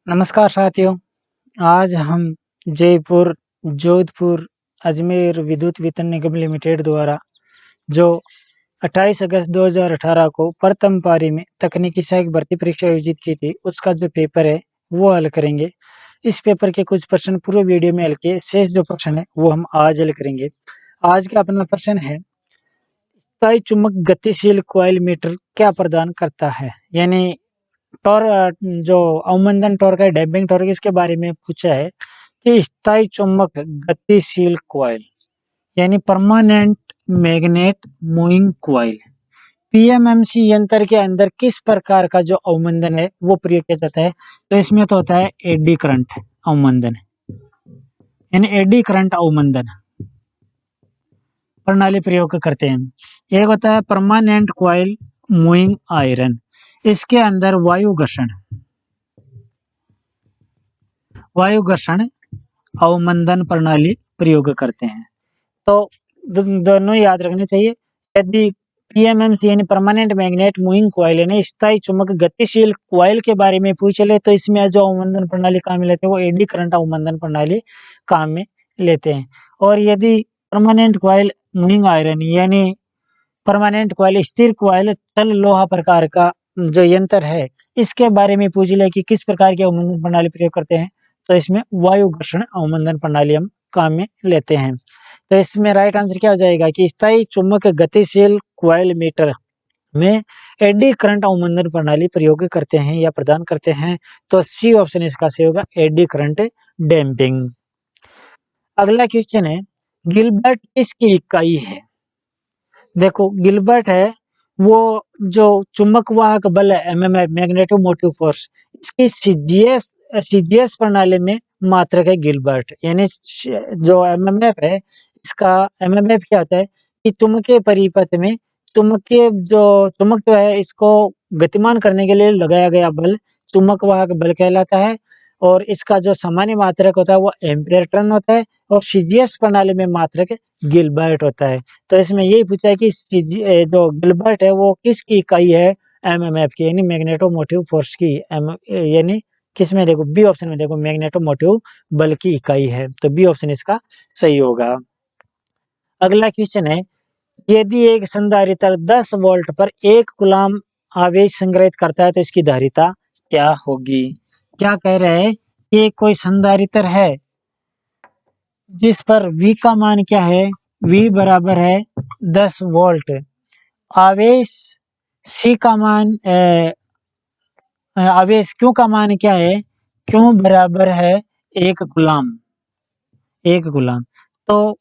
नमस्कार साथियों, आज हम जयपुर, जोधपुर, अजमेर विद्युत वितरण निगम लिमिटेड द्वारा जो 28 अगस्त 2018 को प्रथम पारी में तकनीकी सहायक भर्ती परीक्षा आयोजित की थी, उसका जो पेपर है वो हल करेंगे। इस पेपर के कुछ प्रश्न पूर्व वीडियो में हल किए, शेष जो प्रश्न है वो हम आज हल करेंगे। आज का अपना प्रश्न है, स्थायी चुंबक गतिशील कॉइल मीटर क्या प्रदान करता है? यानी जो अवमंदन टॉर्क है, डैम्पिंग टॉर्क, इसके बारे में पूछा है कि स्थायी चुंबक गतिशील कॉइल यानी permanent magnet moving coil PMMC यंत्र के अंदर किस प्रकार का जो अवमंदन है वो प्रयोग किया जाता है? तो इसमें तो होता है एडी करंट अवमंदन, यानी एडी करंट अवमंदन प्रणाली प्रयोग करते हैं। एक होता है परमानेंट कॉइल मूविंग आयरन, इसके अंदर वायु घर्षण अवमंदन प्रणाली प्रयोग करते हैं। तो दोनों याद रखने चाहिए। यदि पीएमएमसी यानी परमानेंट मैग्नेट मूविंग कॉइल यानी स्थायी चुंबक गतिशील कॉइल के बारे में पूछ ले तो इसमें जो अवमंदन प्रणाली काम में लेते हैं वो एडी करंट अवमंदन प्रणाली काम में लेते हैं। और यदि परमानेंट कॉइल मूविंग आयरन यानी परमानेंट कॉइल स्थिर कॉइल तल लोहा प्रकार का जो यंत्र है इसके बारे में पूछ ले कि किस प्रकार की अवमंदन प्रणाली प्रयोग करते हैं, तो इसमें वायु घर्षण अवमंदन प्रणाली हम काम में लेते हैं। तो इसमें राइट आंसर क्या हो जाएगा कि स्थायी चुंबक गतिशील कॉइल मीटर में एडी करंट अवमंदन प्रणाली प्रयोग करते हैं या प्रदान करते हैं। तो सी ऑप्शन इसका सही होगा, एडी करंट डैम्पिंग। अगला क्वेश्चन है, गिलबर्ट किसकी इकाई है? देखो गिलबर्ट है वो जो चुंबक वाहक बल है एमएमएफ मैग्नेटो मोटिव फोर्स, इसकी सीजीएस प्रणाली में मात्रक है गिलबर्ट। यानी जो एमएमएफ है इसका एमएमएफ क्या होता है कि चुंबकीय परिपथ में चुंबक जो है इसको गतिमान करने के लिए लगाया गया बल चुंबक वाहक बल कहलाता है। और इसका जो सामान्य मात्रक होता है वो एम्पियर टर्न होता है और सीजीएस प्रणाली में मात्रक गिलबर्ट होता है। तो इसमें यही पूछा है कि जो गिलबर्ट है वो किसकी इकाई है? एमएमएफ की यानी मैग्नेटोमोटिव फोर्स की। यानी किस में देखो, बी ऑप्शन में देखो, मैग्नेटोमोटिव बल की इकाई है। तो बी ऑप्शन इसका सही होगा। अगला क्वेश्चन है, यदि एक संधारित्र 10 वोल्ट पर 1 कूलम्ब आवेश संग्रहित करता है तो इसकी धारिता क्या होगी? क्या कह रहे हैं कि कोई संधारित्र है जिस पर V का मान क्या है? V बराबर है 10 वोल्ट। आवेश C का मान आवेश Q का मान क्या है? Q बराबर है 1 कूलम्ब। तो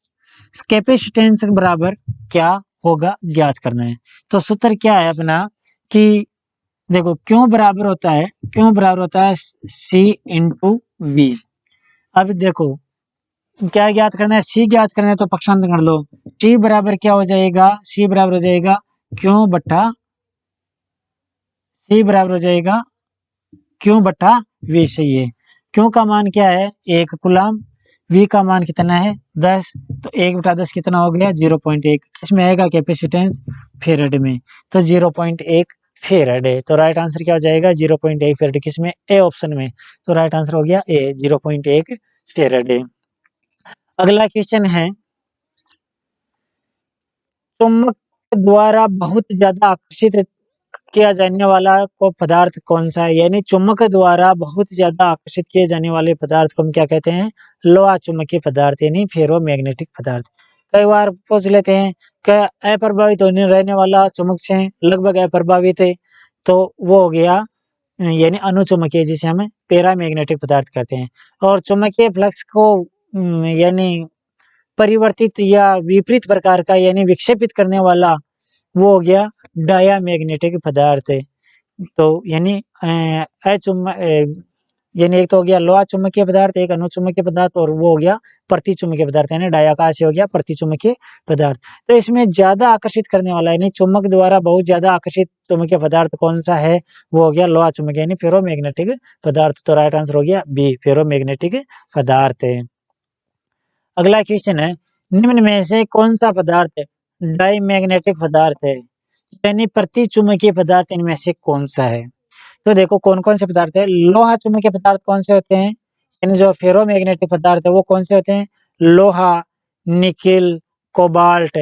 कैपेसिटेंस बराबर क्या होगा ज्ञात करना है। तो सूत्र क्या है अपना कि देखो Q बराबर होता है C इंटू V। अब देखो क्या ज्ञात करना है? C ज्ञात करना है तो पक्षांतर कर लो। C बराबर क्या हो जाएगा? C बराबर हो जाएगा Q बट्टा V। सही है। Q का मान क्या है? 1 कूलम्ब। V का मान कितना है? 10। तो 1/10 कितना हो गया? 0.1। इसमें आएगा कैपेसिटेंस फेरेड में, तो 0.1 फेरेड है। तो राइट आंसर क्या हो जाएगा? 0.1 फेरेड। किसमें? ए ऑप्शन में। तो राइट आंसर हो गया ए, 0.1 फेरेड है। अगला क्वेश्चन है, चुंबक द्वारा बहुत ज्यादा आकर्षित किया जाने वाला को पदार्थ कौन सा है? यानी चुंबक द्वारा बहुत ज्यादा आकर्षित किए जाने वाले पदार्थ को हम क्या कहते हैं? लोहा चुंबकीय पदार्थ यानी फेरोमैग्नेटिक पदार्थ। कई बार पूछ लेते हैं क्या अप्रभावित होने रहने वाला चुंबक से लगभग अप्रभावित है, तो वो हो गया यानी अनुचुंबकीय, जिसे हम पैरामैग्नेटिक पदार्थ कहते हैं। और चुंबकीय फ्लक्स को यानी परिवर्तित या विपरीत प्रकार का यानी विक्षेपित करने वाला वो हो गया डायामैग्नेटिक पदार्थ है। तो यानी यानी एक तो हो गया लोहा चुंबकीय पदार्थ, एक अनुचुंबकीय पदार्थ, और वो हो गया प्रतिचुंबकीय पदार्थ यानी डाया का से हो गया प्रतिचुंबकीय पदार्थ। तो इसमें ज्यादा आकर्षित करने वाला यानी चुंबक द्वारा बहुत ज्यादा आकर्षित चुंबकीय पदार्थ कौन सा है? वो हो गया लोहा चुंबकीय यानी फेरोमैग्नेटिक पदार्थ। तो राइट आंसर हो गया बी, फेरोमैग्नेटिक पदार्थ है। अगला क्वेश्चन है, निम्न में से कौन सा पदार्थ डाईमैग्नेटिक पदार्थ है? यानी प्रतिचुंबकीय पदार्थ इनमें से कौन सा है? तो देखो कौन-कौन से पदार्थ है, लोहा चुंबकीय पदार्थ कौन से होते हैं, यानी जो फेरोमैग्नेटिक पदार्थ है वो कौन से होते हैं, लोहा, निकेल, कोबाल्ट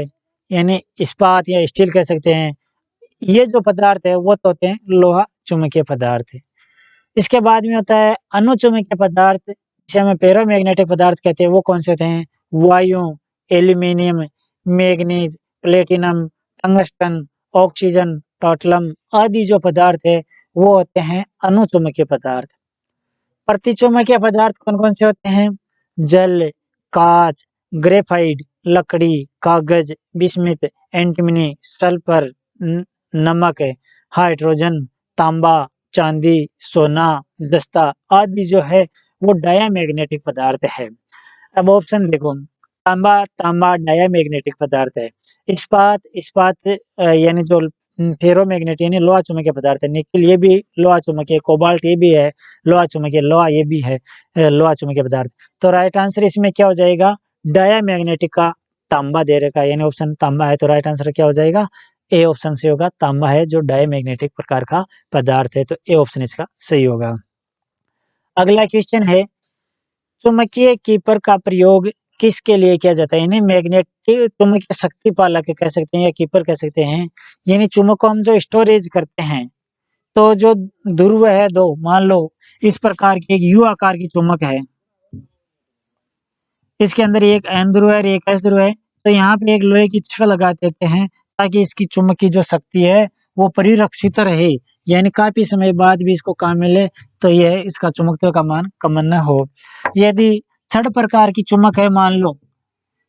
यानी इस्पात या स्टील कह सकते हैं। ये जो पदार्थ है वो तो होते हैं लोहा चुंबकीय पदार्थ। इसके बाद में होता है अनुचुंबकीय पदार्थ, जिसे हम फेरोमैग्नेटिक पदार्थ कहते हैं, वो कौन से होते हैं, वायु, aluminium, manganese, platinum, tungsten, oxygen, tantalum आदि जो पदार्थ है वो होते हैं अनुचुंबकीय पदार्थ। प्रतिचुंबकीय पदार्थ कौन-कौन से होते हैं, जल, कांच, ग्रेफाइट, लकड़ी, कागज, बिस्मिथ, एंटीमनी, सल्फर, नमक, हाइड्रोजन, तांबा, चांदी, सोना, दस्ता आदि जो है वो डायामैग्नेटिक पदार्थ है। अब ऑप्शन देखो, तांबा तांबा डायामैग्नेटिक पदार्थ है। इस्पात इस्पात यानी जो फेरोमैग्नेट यानी लोहा चुंबकीय पदार्थ है। निकेल ये भी लोहा चुंबकीय, कोबाल्ट ये भी है लोहा चुंबकीय, लोहा ये भी है लोहा चुंबकीय पदार्थ। तो राइट आंसर इसमें क्या हो जाएगा, डायामैग्नेटिक का तांबा दे रखा है, यानी ऑप्शन तांबा है। तो राइट आंसर क्या हो जाएगा, ए ऑप्शन से होगा, तांबा है जो डायामैग्नेटिक प्रकार का पदार्थ है, तो ए ऑप्शन इसका सही होगा। अगला क्वेश्चन है, चुंबकीय कीपर का प्रयोग किसके लिए किया जाता है, यानी मैग्नेटिक चुंबकीय शक्ति पालक कह सकते हैं या कीपर कह सकते हैं, यानी चुंबक को हम जो स्टोरेज करते हैं। तो जो ध्रुव है दो, मान लो इस प्रकार की एक यू आकार की चुंबक है, इसके अंदर एक एन ध्रुव है और एक एस ध्रुव है, तो यहाँ पे एक लोहे की छड़ लगा देते हैं ताकि इसकी चुंबक की जो शक्ति है वो परिरक्षित रहे, यानी काफी समय बाद भी इसको काम मिले, तो यह इसका चुंबकत्व का मान कम न हो। यदि छड़ प्रकार की चुंबक है, मान लो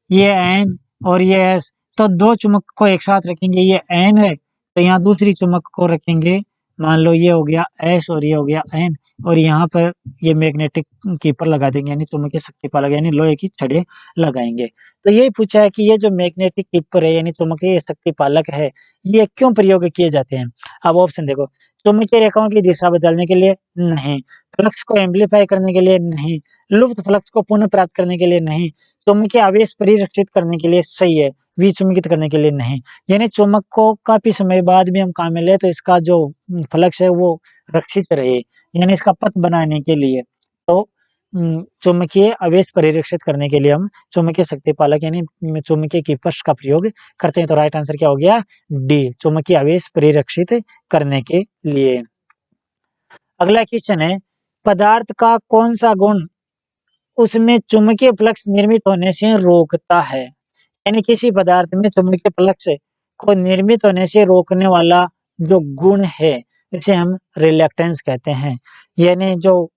ये एन और ये एस, तो दो चुंबक को एक साथ रखेंगे, ये एन है तो यहाँ दूसरी चुंबक को रखेंगे, मान लो ये हो गया एस और ये हो गया एन, और यहाँ पर ये मैग्नेटिक कीपर लगा देंगे, यानी चुंबकीय शक्ति पालक यानी लोहे की छड़ें लगाएंगे। तो यही पूछा है कि ये जो मैग्नेटिक कीपर है यानी चुंबकीय शक्ति पालक है, ये क्यों प्रयोग किए जाते हैं। अब ऑप्शन देखो, चुंबकीय रेखाओं की दिशा बदलने के लिए नहीं, फ्लक्स को एम्पलीफाई करने के लिए नहीं, लुप्त फ्लक्स को पुनः प्राप्त करने के लिए नहीं, चुंबकीय आवेश परिरक्षित करने के लिए सही है, विचुंबित करने के लिए नहीं, यानी चुंबक को काफी समय बाद भी हम काम में ले तो इसका जो फ्लक्स है वो रक्षित रहे, यानी इसका पथ बनाने के लिए। तो चुंबकीय आवेश परिरक्षित करने के लिए हम चुंबकीय शक्ति पालक यानी चुंबकीय कीपर्स का प्रयोग करते हैं। तो राइट आंसर क्या हो गया, डी, चुंबकीय आवेश परिरक्षित करने के लिए। अगला क्वेश्चन है, पदार्थ का कौन सा गुण उसमें चुंबकीय फ्लक्स निर्मित होने से रोकता है, यानी किसी पदार्थ में चुंबकीय फ्लक्स को निर्मित होने से रोकने वाला जो गुण है इसे हम रिलक्टेंस कहते हैं, यानी जो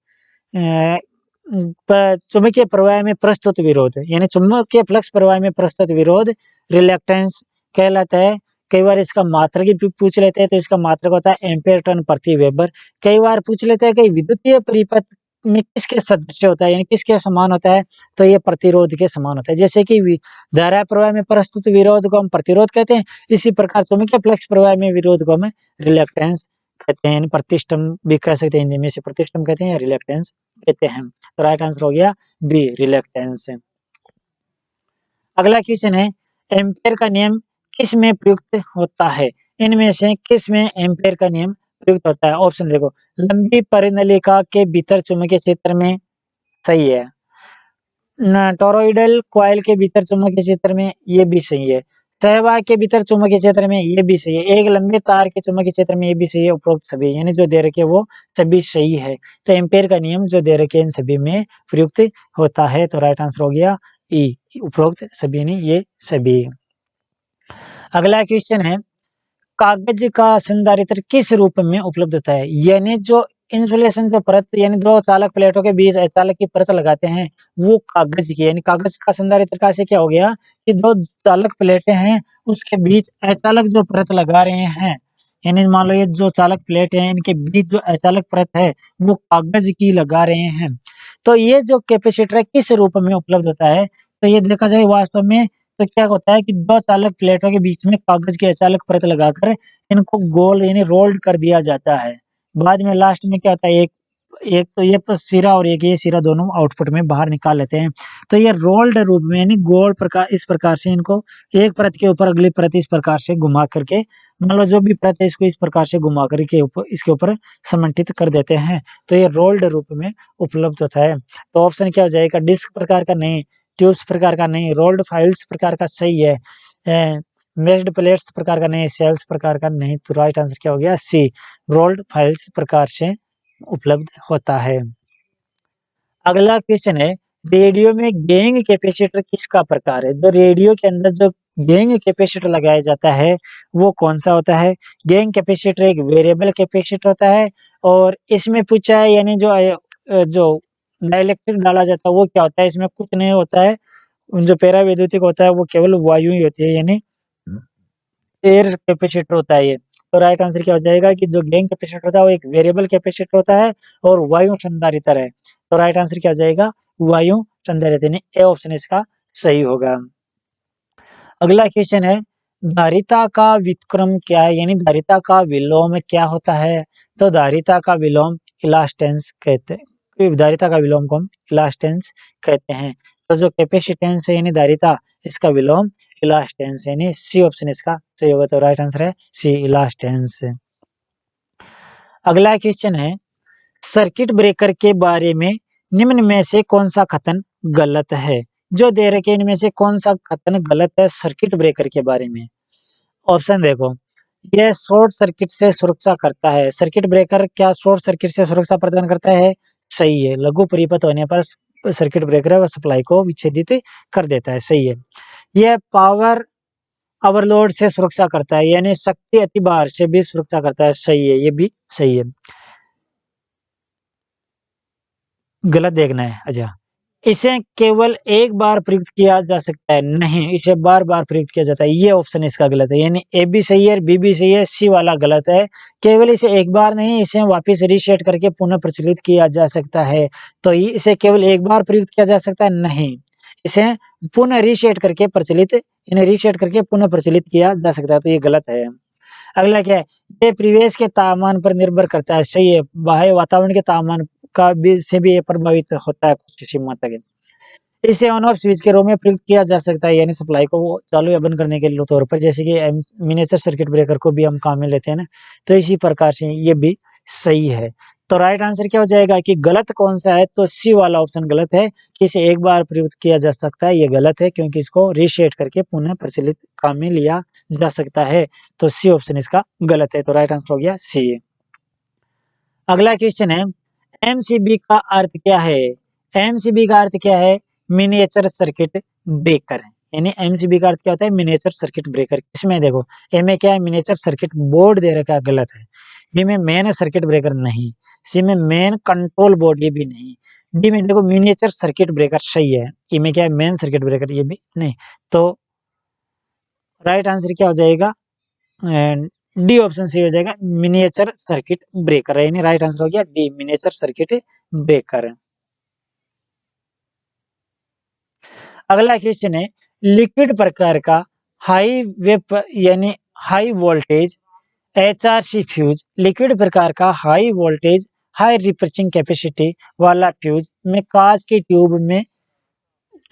चुंबकीय प्रवाह में प्रस्तुत विरोध, यानी चुंबकीय फ्लक्स प्रवाह में प्रस्तुत विरोध रिलक्टेंस कहलाता है। कई बार इसका मात्रक भी पूछ लेते हैं, तो इसका मात्रक होता है एम्पीयर टर्न प्रति वेबर। कई बार पूछ लेते हैं कि विद्युतीय परिपथ में किसके सदृश होता है, यानी किसके समान होता है, तो ये प्रतिरोध के समान होता है। जैसे कि धारा प्रवाह में प्रस्तुत विरोध को हम प्रतिरोध कहते हैं, इसी प्रकार चुंबकीय फ्लक्स प्रवाह में विरोध को हम रिलक्टेंस कहते हैं, प्रतिष्ठम भी कह सकते हैं, हिंदी में से प्रतिष्ठम कहते हैं या रिलक्टेंस कहते हैं। तो राइट आंसर हो गया बी, रिलक्टेंस। अगला क्वेश्चन है, एम्पीयर का नियम किस में प्रयुक्त होता है, इनमें से किस में एम्पीयर का नियम प्रयुक्त होता है। ऑप्शन देखो, लंबी परिनलिका के भीतर चुंबकीय क्षेत्र में सही है, टोरॉइडल कॉइल के भीतर चुंबकीय क्षेत्र में ये भी सही है, सहवाग के भीतर चुंबकीय क्षेत्र में ये भी सही है, एक लंबे तार के चुंबकीय क्षेत्र में ये भी सही है, उपरोक्त सभी यानी जो दे रखे वो सभी सही है। तो एम्पीयर का नियम जो दे रखे इन सभी में प्रयुक्त होता है। तो राइट आंसर हो गया ई, उपरोक्त सभी नहीं ये सभी। अगला क्वेश्चन है, कागज का संधारित्र किस रूप में उपलब्ध होता है, यानी जो इंसुलेशन जो परत यानी दो चालक प्लेटों के बीच अचालक की परत लगाते हैं वो कागज की, यानी कागज का संधारित्र का से क्या हो गया कि दो चालक प्लेटें हैं उसके बीच अचालक जो परत लगा रहे हैं, यानी मान लो ये जो चालक प्लेट है इनके बीच जो अचालक परत है वो कागज की लगा रहे हैं। तो ये जो कैपेसिटर है किस रूप में उपलब्ध होता है, तो ये देखा जाए वास्तव में तो क्या होता है कि दो चालक प्लेटों के बीच में कागज की अचालक परत लगाकर इनको गोल यानी रोल्ड कर दिया जाता है। बाद में लास्ट में क्या होता है, एक एक तो ये सिरा और एक ये सिरा दोनों आउटपुट में बाहर निकाल लेते हैं। तो ये रोल्ड रूप में यानी गोल प्रकार इस प्रकार से इनको एक परत के ऊपर अगली परत इस प्रकार से घुमा करके, मान लो जो भी परत है इसको इस प्रकार से घुमा करके ऊपर इसके ऊपर समन्वित कर देते हैं। तो ये रोल्ड रूप में उपलब्ध होता है। तो ऑप्शन क्या हो जाएगा? डिस्क प्रकार का नहीं, ट्यूब्स प्रकार का नहीं, रोल्ड फाइल्स प्रकार का सही है, मेस्ड प्लेट्स प्रकार का नहीं, सेल्स प्रकार का नहीं। तो राइट आंसर क्या हो गया? सी, रोल्ड फाइल्स प्रकार से उपलब्ध होता है। अगला क्वेश्चन है, रेडियो में गेइंग कैपेसिटर किसका प्रकार है? जो रेडियो के अंदर जो गेइंग कैपेसिटर लगाया जाता है वो कौन सा होता है? गेइंग कैपेसिटर एक वेरिएबल कैपेसिटर होता है, और इसमें पूछा है यानी जो डाइलेक्ट्रिक डाला जाता है वो क्या होता है? इसमें कुछ नहीं होता है, जो पैरा वैद्युतिक होता है वो केवल वायु ही होती है, यानी एयर कैपेसिटर होता है ये। तो राइट आंसर क्या हो जाएगा कि जो गेन कैपेसिटर होता है वो एक वेरिएबल कैपेसिटर होता है और वायु संधारित्र है। तो राइट आंसर क्या हो जाएगा? वायु संधारित्र, यानी ए ऑप्शन इसका सही होगा। अगला क्वेश्चन है, धारिता का व्युत्क्रम क्या है, यानी धारिता का विलोम क्या होता है? तो धारिता का विलोम इलास्टेंस कहते हैं, धारिता का विलोम को हम इलास्टेंस कहते हैं। तो जो कैपेसिटेंस है यानी धारिता, इसका विलोम इलास्टेंस, यानी सी ऑप्शन इसका सही होगा। तो राइट आंसर है सी, इलास्टेंस। अगला क्वेश्चन है, सर्किट ब्रेकर के बारे में निम्न में से कौन सा कथन गलत है? जो दे रखे इनमें से कौन सा कथन गलत है सर्किट ब्रेकर के बारे में? ऑप्शन देखो, यह शॉर्ट सर्किट से सुरक्षा करता है। सर्किट ब्रेकर क्या शॉर्ट सर्किट से सुरक्षा प्रदान करता है? सही है। लघु परिपथ होने पर सर्किट ब्रेकर है वह सप्लाई को विच्छेदित कर देता है, सही है। यह पावर ओवरलोड से सुरक्षा करता है, यानी शक्ति अतिभार से भी सुरक्षा करता है, सही है, ये भी सही है। गलत देखना है। अच्छा, इसे केवल एक बार प्रयुक्त किया जा सकता है, नहीं, इसे बार बार प्रयुक्त किया जाता है, ये ऑप्शन इसका गलत है। यानी ए भी सही है, बी भी सही है, सी वाला गलत है। केवल इसे एक बार नहीं, इसे वापस रीसेट करके पुनः प्रचलित किया जा सकता है। तो इसे केवल एक बार प्रयुक्त किया जा सकता है, नहीं, इसे पुनः रीसेट करके प्रचलित, इन्हें रीसेट करके पुनः प्रचलित किया जा सकता है, तो ये गलत है। अगला क्या है? ये परिवेश के तापमान पर निर्भर करता है, सही है। बाह्य वातावरण के तापमान का भी से भी ये प्रभावित होता है कुछ सीमा तक। इसे ऑन ऑफ स्विच के रूप में प्रयुक्त किया जा सकता है, यानी सप्लाई को वो चालू या बंद करने के लिए तौर पर, जैसे कि मिनिएचर सर्किट ब्रेकर को भी हम काम में लेते हैं ना, तो इसी प्रकार से ये भी सही है। तो राइट आंसर क्या हो जाएगा कि गलत कौन सा है? तो सी वाला ऑप्शन गलत है कि इसे एक बार प्रयुक्त किया जा सकता है, ये गलत है, क्योंकि इसको रीसेट करके पुनः प्रचलित काम में लिया जा सकता है। तो सी ऑप्शन इसका गलत है। तो राइट आंसर हो गया सी। अगला क्वेश्चन है, एमसीबी का अर्थ क्या है? एमसीबी का अर्थ क्या है? मिनिएचर सर्किट ब्रेकर, यानी एमसीबी का अर्थ क्या होता है? Miniature circuit breaker. इसमें देखो, ए में क्या है? मिनिएचर सर्किट बोर्ड दे रखा है, गलत है। बी में मेन सर्किट ब्रेकर नहीं, सी में मेन कंट्रोल बोर्ड, ये भी नहीं। डी में देखो मिनिएचर सर्किट ब्रेकर सही है, ई में क्या है? मेन सर्किट ब्रेकर, ये भी नहीं। तो राइट आंसर क्या हो जाएगा? डी ऑप्शन सही हो जाएगा, मिनिएचर सर्किट ब्रेकर, यानी राइट आंसर हो गया डी, मिनिएचर सर्किट ब्रेकर। अगला क्वेश्चन है, लिक्विड प्रकार का हाई वेप यानी high voltage HRC fuse, liquid प्रकार का हाई वोल्टेज हाई रिपर्चिंग कैपेसिटी वाला फ्यूज में कांच के ट्यूब में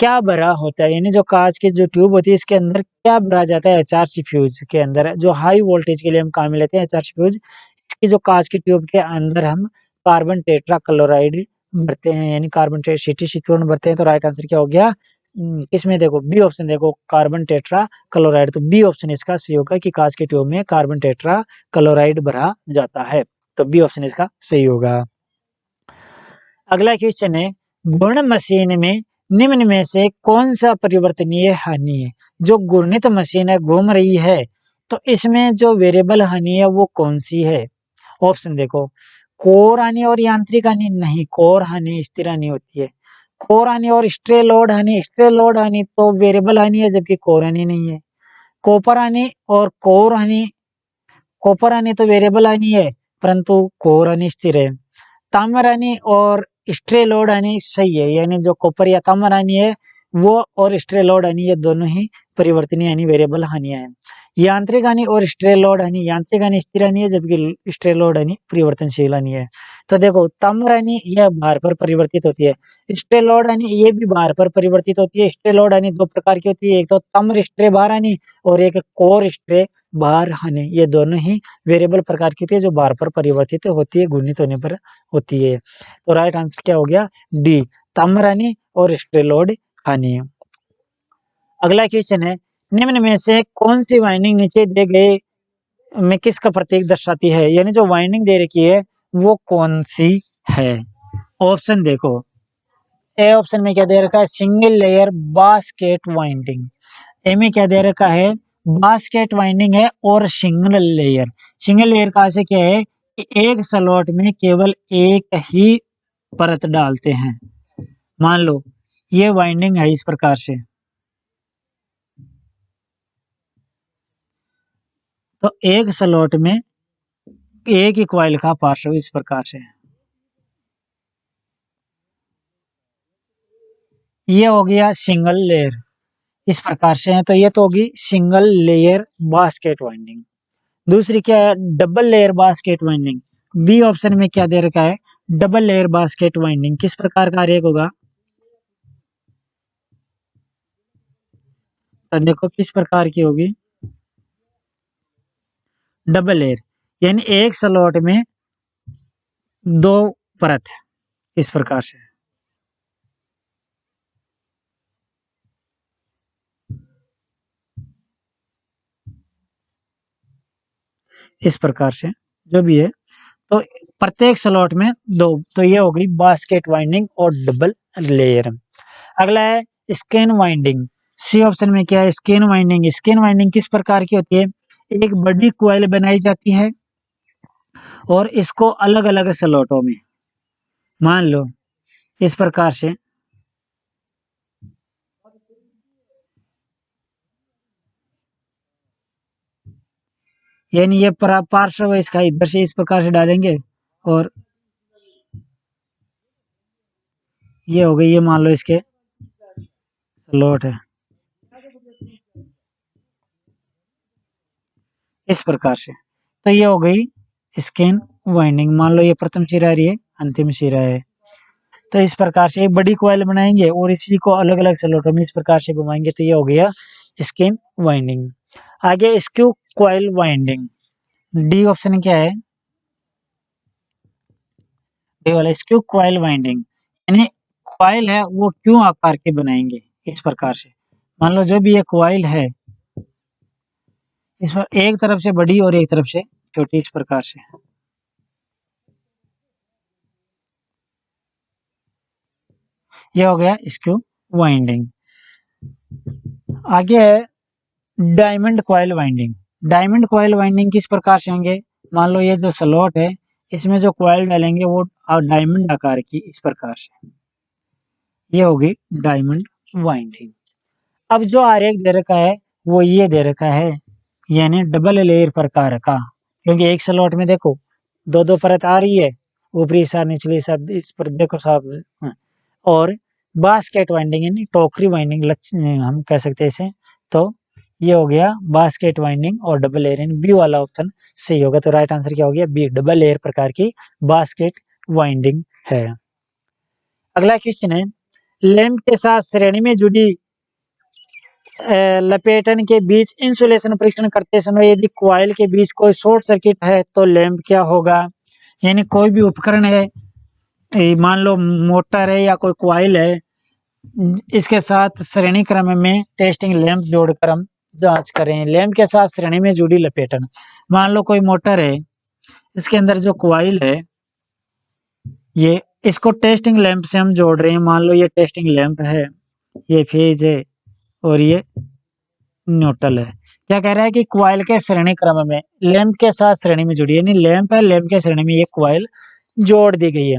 क्या भरा होता है? यानी जो कांच की जो ट्यूब होती है इसके अंदर क्या भरा जाता है? एचआरसी फ्यूज के अंदर, जो हाई वोल्टेज के लिए हम काम में लेते हैं एचआरसी फ्यूज, इसकी जो कांच की ट्यूब के अंदर हम कार्बन टेट्रा क्लोराइड भरते हैं, यानी कार्बन सी चूर्ण भरते हैं। तो राइट आंसर क्या हो गया? इसमें देखो बी ऑप्शन, देखो कार्बन टेट्रा क्लोराइड, तो बी ऑप्शन इसका सही होगा कि कांच की ट्यूब में कार्बन टेट्रा क्लोराइड भरा जाता है। तो बी ऑप्शन इसका सही होगा। अगला क्वेश्चन है, गुण मशीन में निम्न में से कौन सा परिवर्तनीय हानि है? जो घूर्णित मशीन है घूम रही है, तो इसमें जो वेरिएबल हानि है वो कौन सी है? ऑप्शन देखो, कोर हानि और यांत्रिक हानि नहीं, कोर हानि स्थिर हानि होती है। कोर हानि और स्ट्रे लोड हानि, स्ट्रे लोड हानि तो वेरिएबल हानि है जबकि कोर हानि नहीं है। कॉपर हानि और कोर हानि, कॉपर हानि तो वेरिएबल हानि है परंतु कोर हानि स्थिर है। ताम्र हानि और स्ट्रे लोड हानि सही है, यानी जो कॉपर या ताम्र हानि है वो और स्ट्रे लोड हानि ये दोनों ही परिवर्तनीय यानी वेरिएबल हानियां हैं। यांत्रिक हानि और स्ट्रे लोड हानि, यांत्रिक हानि स्थिर हानि है जबकि स्ट्रे लोड हानि परिवर्तनशील हानि है। तो देखो ताम्र हानि यह भार पर परिवर्तित होती है, स्ट्रे लोड हानि ये भी भार पर परिवर्तित होती है। स्ट्रे लोड हानि दो प्रकार की होती है, एक तो ताम्र स्ट्रे भार हानि और एक कोर स्ट्रे भार हानि। ये दोनों ही वेरिएबल प्रकार की होती है जो भार पर परिवर्तित होती है, गुणित होने पर होती है। तो राइट आंसर क्या हो गया, डी, ताम्र हानि और स्ट्रे लोड हानि। अगला क्वेश्चन है, निम्न में से कौन सी वाइंडिंग नीचे दिए गए में किसका प्रतीक दर्शाती है, यानी जो वाइंडिंग दे रखी है वो कौन सी है। ऑप्शन देखो, ए ऑप्शन में क्या दे रखा है, सिंगल लेयर बास्केट वाइंडिंग। ए में क्या दे रखा है, बास्केट वाइंडिंग है और सिंगल लेयर। सिंगल लेयर का से क्या है कि एक स्लॉट में केवल एक ही परत डालते हैं। मान लो ये वाइंडिंग है इस प्रकार से, तो एक स्लॉट में एक ही कॉइल का पार्श्व इस प्रकार से, ये हो गया सिंगल लेयर इस प्रकार से है, तो ये तो होगी सिंगल लेयर बास्केट वाइंडिंग। दूसरी क्या है, double layer basket winding. B option में क्या दे रखा है, डबल लेयर बास्केट वाइंडिंग। किस प्रकार का आरेख होगा, तो देखो किस प्रकार की होगी, डबल लेयर यानी एक स्लॉट में दो परत इस प्रकार से, इस प्रकार से जो भी है, तो प्रत्येक स्लॉट में दो, तो ये हो गई बास्केट वाइंडिंग और डबल लेयर। अगला है स्केन वाइंडिंग। सी ऑप्शन में क्या है, स्केन वाइंडिंग। स्केन वाइंडिंग किस प्रकार की होती है, एक बड़ी कॉइल बनाई जाती है और इसको अलग अलग स्लॉटों में, मान लो इस प्रकार से, यानी ये पार्श्व इसका इधर से इस प्रकार से डालेंगे और ये हो गई, ये मान लो इसके स्लॉट है इस प्रकार से, तो ये हो गई स्केन वाइंडिंग। मान लो ये प्रथम सिरा रही है, अंतिम सिरा है, तो इस प्रकार से एक बड़ी कॉइल बनाएंगे और इसी को अलग अलग स्लॉटों में इस प्रकार से घुमाएंगे, तो ये हो गया स्केन वाइंडिंग। आगे skew coil winding. D option क्या है, डी वाला स्क्यू कॉइल वाइंडिंग, यानी कॉइल है वो क्यों आकार के बनाएंगे इस प्रकार से। मान लो जो भी ये कॉइल है, इस पर एक तरफ से बड़ी और एक तरफ से छोटी इस प्रकार से, ये हो गया स्क्यू वाइंडिंग। आगे है diamond coil winding. Diamond coil winding किस प्रकार से होंगे, मान लो ये जो स्लॉट है इसमें जो कॉइल डालेंगे वो डायमंड आकार की इस प्रकार से, ये होगी डायमंड वाइंडिंग। अब जो आरेख दे रखा है वो ये दे रखा है, यानी डबल लेयर प्रकार का, क्योंकि एक स्लॉट में देखो दो दो परत आ रही है, ऊपरी साइड निचली साइड इस पर देखो साहब। और बास्केट वाइंडिंग यानी टोकरी वाइंडिंग हम कह सकते हैं इसे। तो ये हो गया बास्केट वाइंडिंग और डबल लेयर, बी वाला ऑप्शन सही होगा। तो राइट आंसर क्या हो गया, बी, डबल लेयर प्रकार की बास्केट वाइंडिंग है। अगला क्वेश्चन है, लैंप के साथ श्रेणी में जुड़ी लपेटन के बीच इंसुलेशन परीक्षण करते समय यदि कॉइल के बीच कोई शॉर्ट सर्किट है तो लैंप क्या होगा। यानी कोई भी उपकरण है, मान लो मोटर है या कोई कॉइल है, इसके साथ श्रेणी क्रम में टेस्टिंग लैंप जोड़कर हम जांच करें। लैंप के साथ श्रेणी में जुड़ी लपेटन, मान लो कोई मोटर है, इसके अंदर जो कॉइल है ये, इसको टेस्टिंग लैंप से हम जोड़ रहे हैं। मान लो ये टेस्टिंग लैंप है, ये फेज है और ये न्यूट्रल है। क्या कह रहा है कि कॉइल के श्रेणी क्रम में लैंप के साथ श्रेणी में जुड़ी, यानी लैंप है, लैंप के श्रेणी में ये कॉइल जोड़ दी गई है।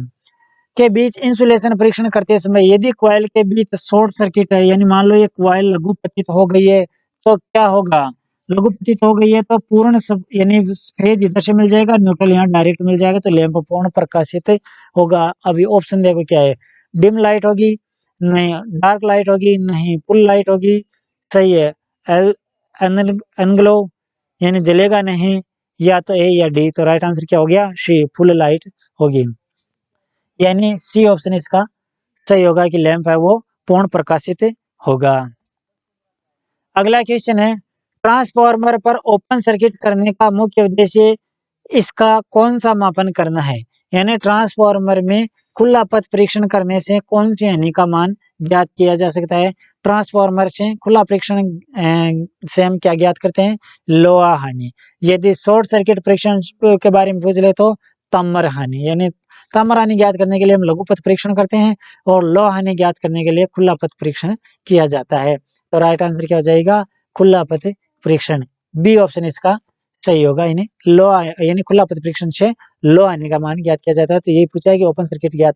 के बीच इंसुलेशन परीक्षण करते समय यदि कॉइल के बीच शॉर्ट सर्किट है, यानी मान लो ये कॉइल लघु पतित हो गई है, तो क्या होगा, लघु पतित हो गई है तो पूर्ण सब, यानी फेज इधर से मिल जाएगा, न्यूट्रल यहाँ डायरेक्ट मिल जाएगा, तो लैंप पूर्ण प्रकाशित होगा। अभी ऑप्शन देखो क्या है, डिम लाइट होगी, नहीं, डार्क लाइट होगी, नहीं, फुल लाइट होगी, सही है, एंग्लो यानी जलेगा नहीं, या तो ए या डी। तो राइट आंसर क्या हो गया? सी, फुल लाइट होगी, यानी सी ऑप्शन इसका सही होगा कि लैंप है वो पूर्ण प्रकाशित होगा। अगला क्वेश्चन है, ट्रांसफार्मर पर ओपन सर्किट करने का मुख्य उद्देश्य इसका कौन सा मापन करना है? यानी ट्रांसफार्मर में खुला पथ परीक्षण करने से कौन सी हानि का मान ज्ञात किया जा सकता है? ट्रांसफार्मर से खुला परीक्षण से हम क्या ज्ञात करते हैं? लोहा हानि। यदि शॉर्ट सर्किट परीक्षण के बारे में पूछ ले तो ताम्र हानि। यानी ताम्र हानि ज्ञात करने के लिए हम लघु पथ परीक्षण करते हैं और लोहा हानि ज्ञात करने के लिए खुला पथ परीक्षण किया जाता है। तो राइट आंसर क्या हो जाएगा? खुला पथ परीक्षण, बी ऑप्शन इसका सही होगा। इन्हें लो यानी खुला पथ परीक्षण से लो आने का मान ज्ञात किया जाता है। तो यही पूछा है कि ओपन सर्किट ज्ञात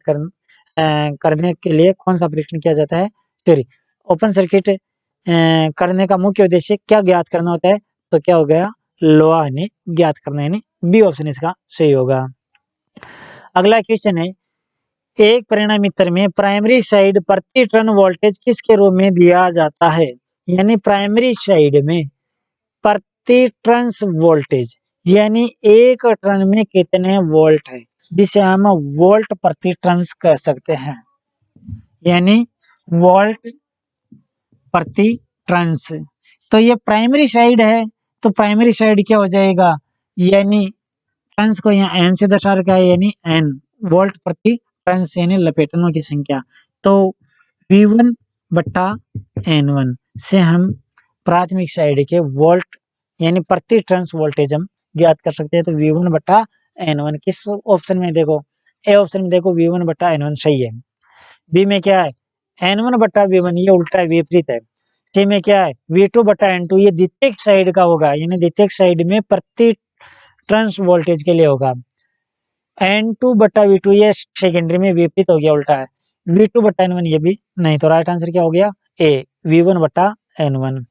करने के लिए कौन सा परीक्षण किया जाता है? सॉरी, ओपन सर्किट करने का मुख्य उद्देश्य क्या ज्ञात करना होता है? तो क्या हो गया? लोहा हानि ज्ञात करना, यानी बी ऑप्शन इसका सही होगा। अगला क्वेश्चन है, एक परिणामीतर में प्राइमरी साइड प्रति टर्न वोल्टेज किसके रूप में दिया जाता है? यानी प्राइमरी साइड में प्रति टर्न वोल्टेज, यानी एक टर्न में कितने वोल्ट है, जिसे हम वोल्ट प्रति टर्न कह सकते हैं, यानी वोल्ट प्रति टर्न। तो ये प्राइमरी साइड है, तो प्राइमरी साइड क्या हो जाएगा? यानी टर्न्स को यहाँ एन से दर्शा रखा है, यानी एन वोल्ट प्रति टर्न्स, यानी लपेटनों की संख्या। तो V1 बट्टा N1 से हम प्राथमिक साइड के वोल्ट यानी प्रति टर्न्स वोल्टेज हम ज्ञात कर सकते हैं। तो V1 बट्टा N1 किस ऑप्शन में? देखो ए ऑप्शन में देखो V1 बट्टा N1 सही है। बी में क्या है? N1 बट्टा V1, ये उल्टा है, विपरीत है। सी में क्या है? V2 बट्टा N2, ये द्वितीयक साइड का होगा, यानी द्वितीयक साइड में प्रति टर्न्स वोल्टेज के लिए होगा। N2 बट्टा V2 ये सेकेंडरी में विपरीत हो गया, उल्टा है। V2 बट्टा N1 ये भी नहीं। तो राइट आंसर क्या हो गया? ए, V1 बट्टा N1।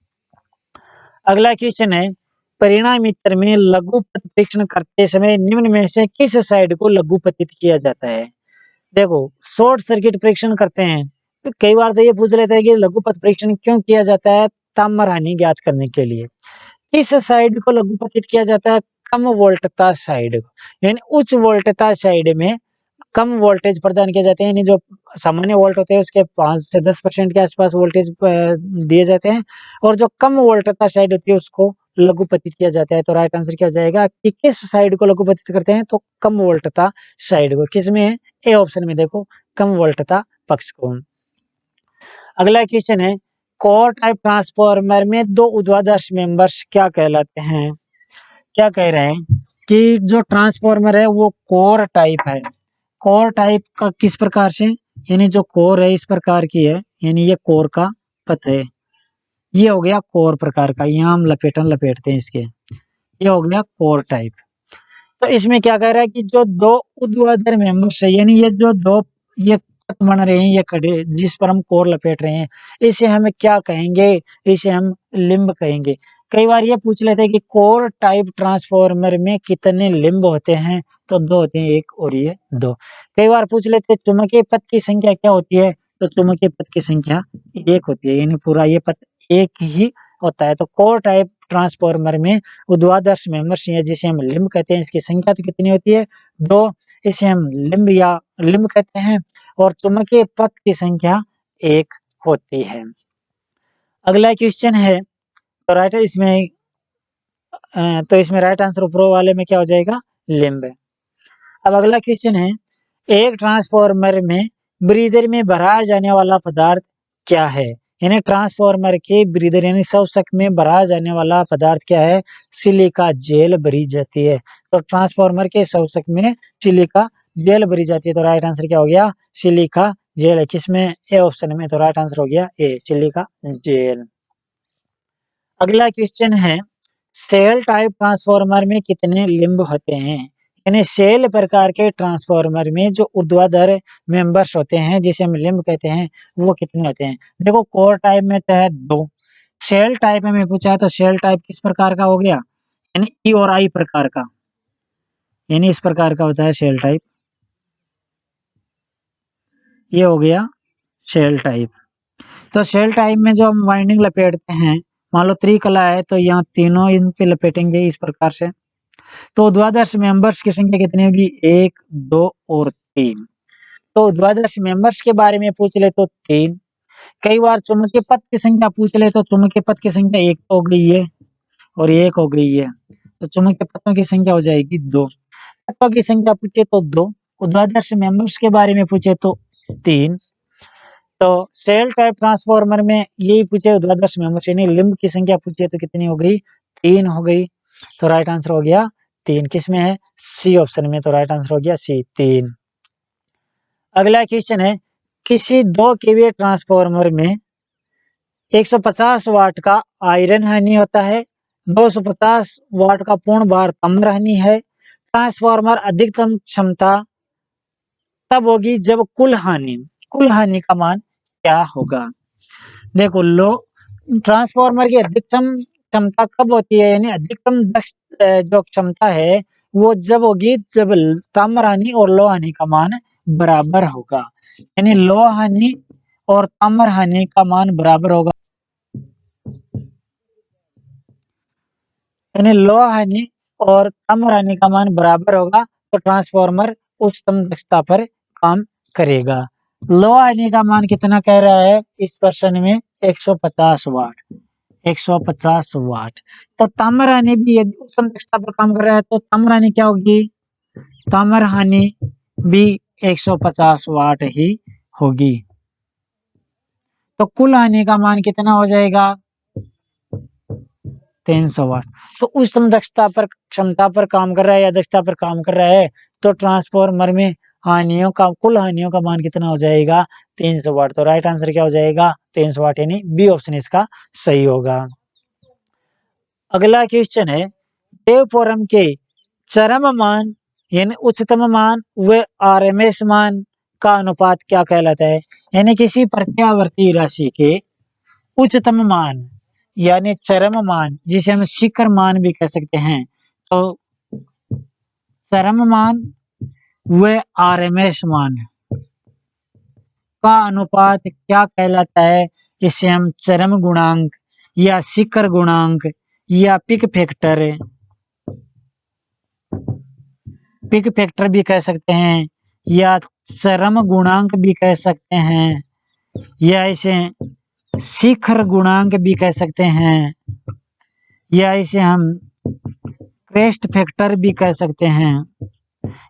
अगला क्वेश्चन है, परिणामीतर में लघु पथ परीक्षण करते समय निम्न में से किस साइड को लघु पतित किया जाता है? देखो, शॉर्ट सर्किट परीक्षण करते हैं तो कई बार तो ये पूछ लेते हैं कि लघु पथ परीक्षण क्यों किया जाता है? ताम्र हानि ज्ञात करने के लिए। इस साइड को लघु पतित किया जाता है कम वोल्टता साइड को, यानी उच्च वोल्टता साइड में कम वोल्टेज प्रदान किए जाते हैं, यानी जो सामान्य वोल्ट होते हैं उसके 5 से 10% के आसपास वोल्टेज दिए जाते हैं, और जो कम वोल्टता साइड होती है उसको लघुपतित किया जाता है। तो राइट आंसर क्या हो जाएगा कि किस साइड को लघुपतित करते हैं? तो कम वोल्टता साइड को। किसमें है? ए ऑप्शन में देखो, कम वोल्टता पक्ष को। अगला क्वेश्चन है, कोर टाइप ट्रांसफार्मर में दो ऊर्ध्वाधर मेंबर्स क्या कहलाते हैं? क्या कह रहे हैं कि जो ट्रांसफार्मर है वो कोर टाइप है। कोर टाइप का किस प्रकार से? यानी जो कोर है इस प्रकार की है, यानी ये कोर का पथ है, ये हो गया कोर प्रकार का, यहाँ हम लपेटते हैं इसके, ये हो गया कोर टाइप। तो इसमें क्या कह रहा है कि जो दो ऊर्ध्वाधर मेंबर्स है, यानी ये जो दो ये पथ बन रहे हैं, ये खड़े जिस पर हम कोर लपेट रहे हैं, इसे हम क्या कहेंगे? इसे हम लिम्ब कहेंगे। कई बार ये पूछ लेते हैं कि कोर टाइप ट्रांसफार्मर में कितने लिम्ब होते हैं? तो दो होते हैं, एक और ये दो। कई बार पूछ लेते हैं चुंबकीय पथ की संख्या क्या होती है? तो चुंबकीय पथ की संख्या एक होती है, यानी पूरा ये पथ एक ही होता है। तो कोर टाइप ट्रांसफार्मर में ऊर्ध्वाधर मेंबर्स हैं जिसे हम लिम्ब कहते हैं, इसकी संख्या तो कितनी होती है? दो, इसे हम लिम्ब या लिम्ब कहते हैं, और चुंबकीय पथ की संख्या एक होती है। अगला क्वेश्चन है, तो इसमें राइट आंसर ऊपर वाले में क्या हो जाएगा? लिम्ब। अब अगला क्वेश्चन है, एक ट्रांसफार्मर में ब्रीदर में भरा जाने वाला पदार्थ क्या है? यानी ट्रांसफार्मर के ब्रीदर यानी शवशक में भरा जाने वाला पदार्थ क्या है? सिलिका जेल भरी जाती है। तो ट्रांसफार्मर के शवशक में सिलिका जेल भरी जाती है। तो राइट आंसर क्या हो गया? सिलिका जेल है। किसमें? ए ऑप्शन में। तो राइट आंसर हो गया ए, सिलिका जेल। अगला क्वेश्चन है, सेल टाइप ट्रांसफार्मर में कितने लिम्ब होते हैं? यानी सेल प्रकार के ट्रांसफार्मर में जो ऊर्ध्वाधर मेंबर्स होते हैं जिसे हम लिम्ब कहते हैं, वो कितने होते हैं? देखो, कोर टाइप में तो है दो, सेल टाइप में पूछा है तो सेल टाइप किस प्रकार का हो गया? यानी ई और आई प्रकार का, यानी इस प्रकार का होता है सेल टाइप, ये हो गया सेल टाइप। तो सेल टाइप में जो हम वाइंडिंग लपेटते हैं, मान लो त्रिकला है तो यहाँ तीनों इन पे लपेटेंगे इस प्रकार से। तो द्वादश मेंबर्स की संख्या कितनी होगी? 1, 2 और 3। तो द्वादश मेंबर्स के बारे में पूछ ले तो 3। कई बार चुंबकीय पथ की संख्या पूछ ले तो चुंबकीय पथ की संख्या 1 हो गई है और 1 हो गई है, तो चुंबकीय पथों की संख्या हो जाएगी 2। तत्वों की संख्या पूछे तो 2, ऊर्ध्वाधर मेंबर्स के बारे में पूछे तो 3। तो सेल टाइप ट्रांसफार्मर में यही पूछे ऊर्ध्वाधर मेंबर्स यानी लिंब की संख्या पूछे तो कितनी हो गई? 3 हो गई। तो राइट आंसर हो गया 3। किसमें है? सी ऑप्शन में। तो राइट आंसर हो गया सी 3। अगला क्वेश्चन है, किसी 2 केवीए ट्रांसफार्मर में 150 वाट का आयरन हानि होता है, 250 वाट का पूर्ण भार ताम्र हानि है। ट्रांसफार्मर अधिकतम क्षमता तब होगी जब कुल हानि का मान क्या होगा? देखो, लो ट्रांसफार्मर की अधिकतम क्षमता कब होती है, यानी अधिकतम जो क्षमता है वो जब होगी जब ताम्र हानि और लोह हानि का मान बराबर होगा। यानी लोह हानि और ताम्र हानि का मान बराबर होगा, यानी लोह हानि और ताम्र हानि का मान बराबर होगा तो ट्रांसफार्मर उच्चतम दक्षता पर काम करेगा। लोह हानि का मान कितना कह रहा है इस क्वेश्चन में? 150 वाट। 150 वाट। तो ताम्र हानि भी यदि उच्चतम दक्षता पर काम कर रहा है तो ताम्र हानि क्या होगी? ताम्र हानि भी 150 वाट ही होगी। तो कुल हानि का मान कितना हो जाएगा? 300 वाट। तो उच्चतम दक्षता पर क्षमता पर काम कर रहा है या दक्षता पर काम कर रहा है तो ट्रांसफार्मर में कुल हानियों का मान कितना हो जाएगा? 300 वाट। तो राइट आंसर क्या हो जाएगा? 300 वाट, यानी बी ऑप्शन इसका सही होगा। अगला क्वेश्चन है, वेवफॉर्म के चरम मान यानी उच्चतम मान व आरएमएस मान का अनुपात क्या कहलाता है? यानी किसी प्रत्यावर्ती राशि के उच्चतम मान यानी चरम मान, जिसे हम शिखर मान भी कह सकते हैं, तो चरम मान व आरएमएस मान का अनुपात क्या कहलाता है? इसे हम चरम गुणांक या शिखर गुणांक या पिक फैक्टर भी कह सकते हैं या चरम गुणांक भी कह सकते हैं या इसे शिखर गुणांक भी कह सकते हैं या इसे हम क्रेस्ट फैक्टर भी कह सकते हैं।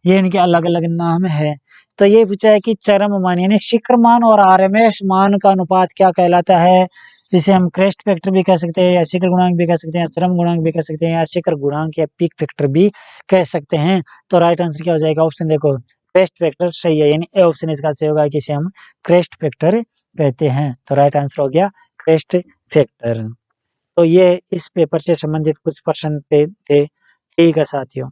ये इनके अलग अलग नाम है। तो ये पूछा है कि चरम मान यानी शिखर मान और आरएमएस मान का अनुपात क्या कहलाता है? जिसे हम क्रेस्ट फैक्टर भी कह सकते हैं या शिखर गुणांक भी कह सकते हैं या चरम गुणांक भी कह सकते हैं या शिखर गुणांक या पीक फैक्टर भी कह सकते हैं। तो राइट आंसर क्या हो जाएगा? ऑप्शन देखो, क्रेस्ट फैक्टर सही है, यानी ए ऑप्शन इसका सही होगा कि इसे हम क्रेस्ट फैक्टर कहते हैं। तो राइट आंसर हो गया क्रेस्ट फैक्टर। तो ये इस पेपर से संबंधित कुछ प्रश्न थे। ठीक है साथियों।